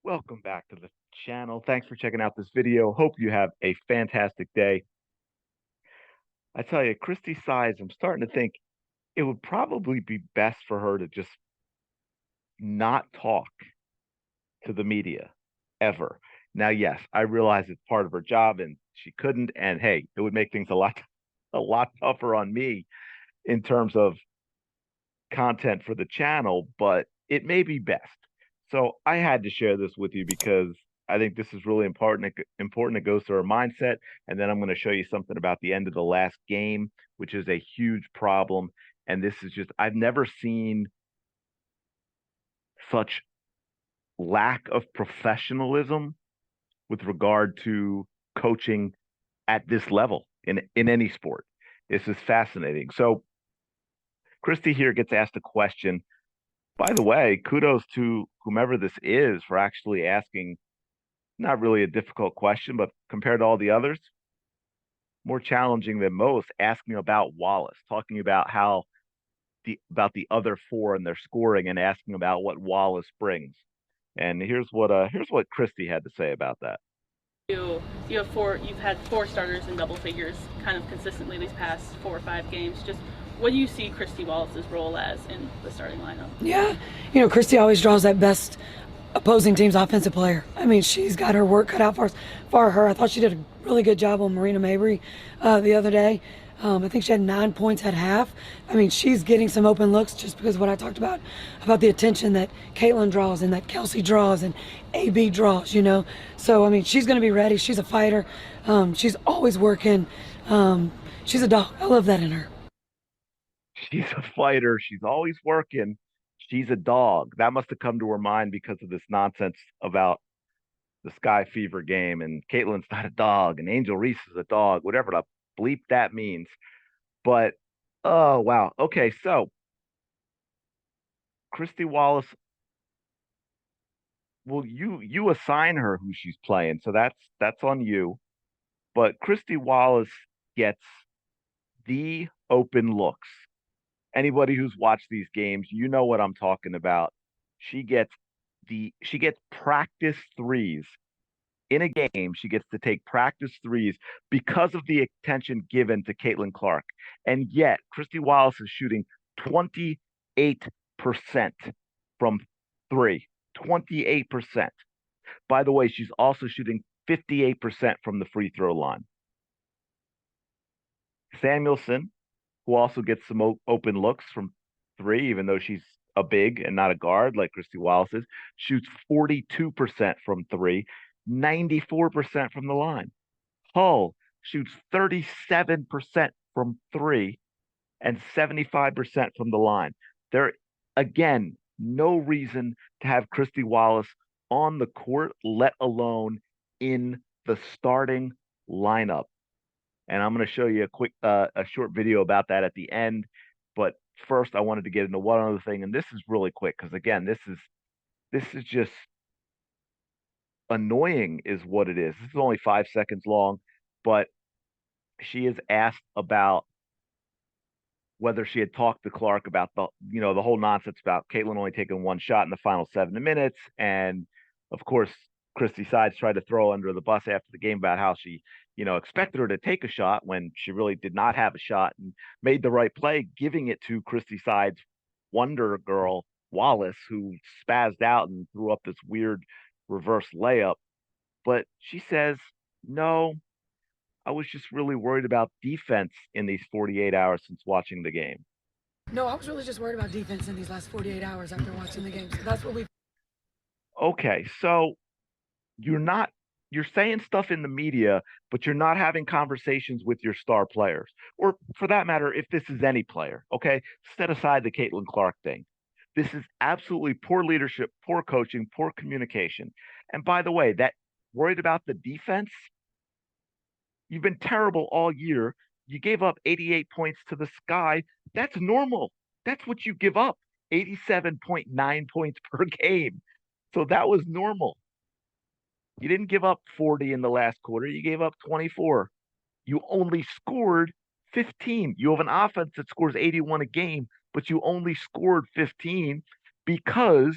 Welcome back to the channel. Thanks for checking out this video. Hope you have a fantastic day. I tell you, Christie Sides, I'm starting to think it would probably be best for her to just not talk to the media ever. Now, yes, I realize it's part of her job and she couldn't. And hey, it would make things a lot tougher on me in terms of content for the channel, but it may be best. So I had to share this with you because I think this is really important. Important. It goes to our mindset, and then I'm going to show you something about the end of the last game, which is a huge problem. And this is just I've never seen such lack of professionalism with regard to coaching at this level in any sport. This is fascinating. So Christy here gets asked a question. By the way, kudos to whomever this is for actually asking not really a difficult question, but compared to all the others, more challenging than most, asking about Wallace, talking about how the other four and their scoring and asking about what Wallace brings. And here's what Christie had to say about that. You've had four starters in double figures kind of consistently these past 4 or 5 games. Just what do you see Christie Wallace's role as in the starting lineup? Yeah, Christie always draws that best opposing team's offensive player. I mean, she's got her work cut out for her. I thought she did a really good job on Marina Mabry the other day. I think she had 9 points at half. I mean, she's getting some open looks just because of what I talked about the attention that Caitlin draws and that Kelsey draws and AB draws, So, I mean, she's going to be ready. She's a fighter. She's always working. She's a dog. I love that in her. She's a fighter. She's always working. She's a dog. That must have come to her mind because of this nonsense about the Sky Fever game and Caitlin's not a dog and Angel Reese is a dog, whatever the bleep that means. But oh wow. Okay, so Christy Wallace, well, you assign her who she's playing, so that's on you. But Christy Wallace gets the open looks. Anybody who's watched these games, you know what I'm talking about. She gets practice threes in a game. She gets to take practice threes because of the attention given to Caitlin Clark. And yet, Christy Wallace is shooting 28% from three. 28%. By the way, she's also shooting 58% from the free throw line. Samuelson, who also gets some open looks from three, even though she's a big and not a guard like Christy Wallace is, shoots 42% from three, 94% from the line. Hull shoots 37% from three and 75% from the line. There, again, no reason to have Christy Wallace on the court, let alone in the starting lineup. And I'm going to show you a short video about that at the end. But first, I wanted to get into one other thing, and this is really quick because again, this is just annoying, is what it is. This is only 5 seconds long, but she is asked about whether she had talked to Clark about the whole nonsense about Caitlin only taking one shot in the final 7 minutes, and of course Christie Sides tried to throw under the bus after the game about how she expected her to take a shot when she really did not have a shot and made the right play, giving it to Christie Sides' wonder girl Wallace, who spazzed out and threw up this weird reverse layup. But she says, no, I was just really worried about defense in these 48 hours since watching the game. No, I was really just worried about defense in these last 48 hours after watching the game. So that's what we. Okay, so you're saying stuff in the media, but you're not having conversations with your star players. Or for that matter, if this is any player, okay? Set aside the Caitlin Clark thing. This is absolutely poor leadership, poor coaching, poor communication. And by the way, that worried about the defense, you've been terrible all year. You gave up 88 points to the Sky. That's normal. That's what you give up. 87.9 points per game. So that was normal. You didn't give up 40 in the last quarter. You gave up 24. You only scored 15. You have an offense that scores 81 a game, but you only scored 15 because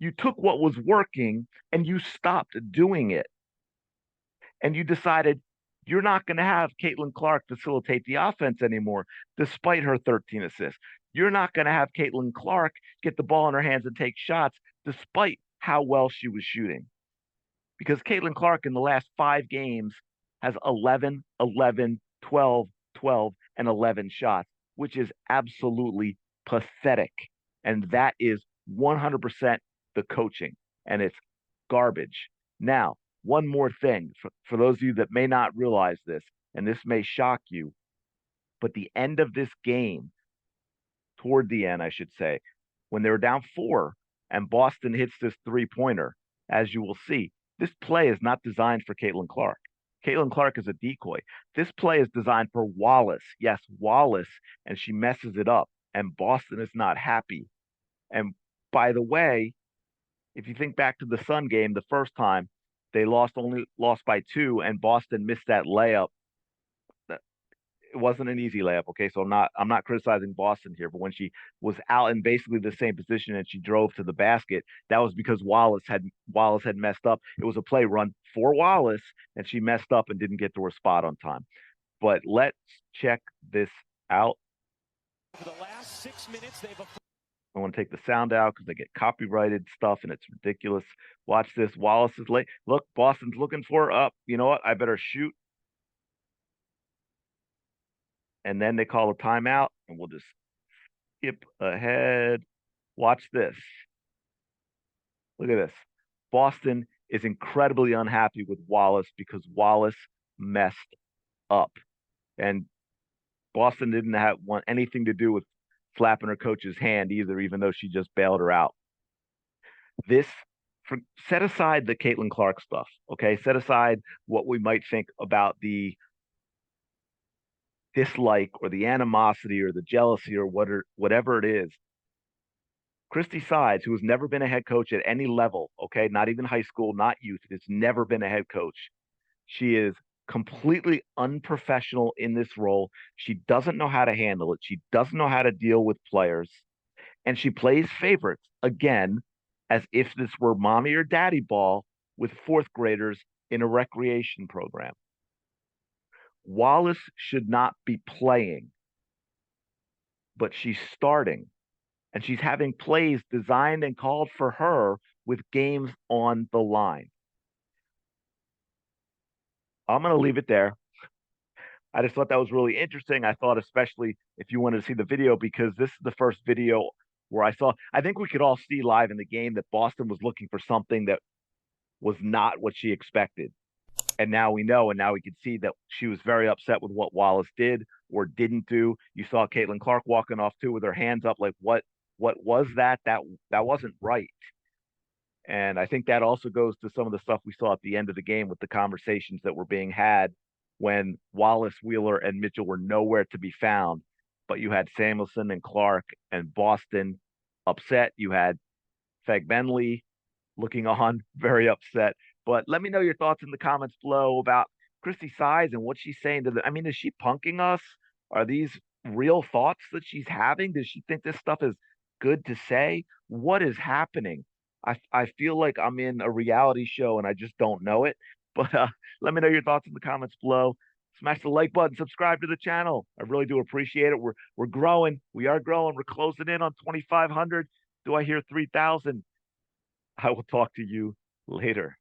You took what was working and you stopped doing it. And you decided you're not going to have Caitlin Clark facilitate the offense anymore, despite her 13 assists. You're not going to have Caitlin Clark get the ball in her hands and take shots, despite how well she was shooting. Because Caitlin Clark in the last 5 games has 11, 11, 12, 12, and 11 shots, which is absolutely pathetic. And that is 100% the coaching, and it's garbage. Now, one more thing for those of you that may not realize this, and this may shock you, but the end of this game, toward the end, I should say, when they were down 4 and Boston hits this 3-pointer, as you will see, this play is not designed for Caitlin Clark. Caitlin Clark is a decoy. This play is designed for Wallace. Yes, Wallace, and she messes it up, and Boston is not happy. And by the way, if you think back to the Sun game, the first time they lost by 2, and Boston missed that layup. It wasn't an easy layup, okay? So I'm not criticizing Boston here, but when she was out in basically the same position and she drove to the basket, that was because Wallace had messed up. It was a play run for Wallace, and she messed up and didn't get to her spot on time. But let's check this out. For the last 6 minutes, I want to take the sound out because they get copyrighted stuff and it's ridiculous. Watch this. Wallace is late. Look, Boston's looking for her up. You know what? I better shoot. And then they call a timeout, and we'll just skip ahead. Watch this. Look at this. Boston is incredibly unhappy with Wallace because Wallace messed up. And Boston didn't want anything to do with slapping her coach's hand either, even though she just bailed her out. Set aside the Caitlin Clark stuff, okay? Set aside what we might think about the dislike or the animosity or the jealousy or whatever it is. Christie Sides, who has never been a head coach at any level, okay, not even high school, not youth, has never been a head coach. She is completely unprofessional in this role. She doesn't know how to handle it. She doesn't know how to deal with players. And she plays favorites, again, as if this were mommy or daddy ball with 4th graders in a recreation program. Wallace should not be playing, but she's starting. And she's having plays designed and called for her with games on the line. I'm going to leave it there. I just thought that was really interesting. I thought especially if you wanted to see the video, because this is the first video where I think we could all see live in the game that Boston was looking for something that was not what she expected. And now we know, and now we can see that she was very upset with what Wallace did or didn't do. You saw Caitlin Clark walking off too with her hands up like, what was that? That wasn't right. And I think that also goes to some of the stuff we saw at the end of the game with the conversations that were being had when Wallace, Wheeler, and Mitchell were nowhere to be found. But you had Samuelson and Clark and Boston upset. You had Feg Benley looking on very upset. But let me know your thoughts in the comments below about Christie Sides and what she's saying to them. I mean, is she punking us? Are these real thoughts that she's having? Does she think this stuff is good to say? What is happening? I feel like I'm in a reality show and I just don't know it. But let me know your thoughts in the comments below. Smash the like button, subscribe to the channel. I really do appreciate it. We're growing. We are growing. We're closing in on 2,500. Do I hear 3,000? I will talk to you later.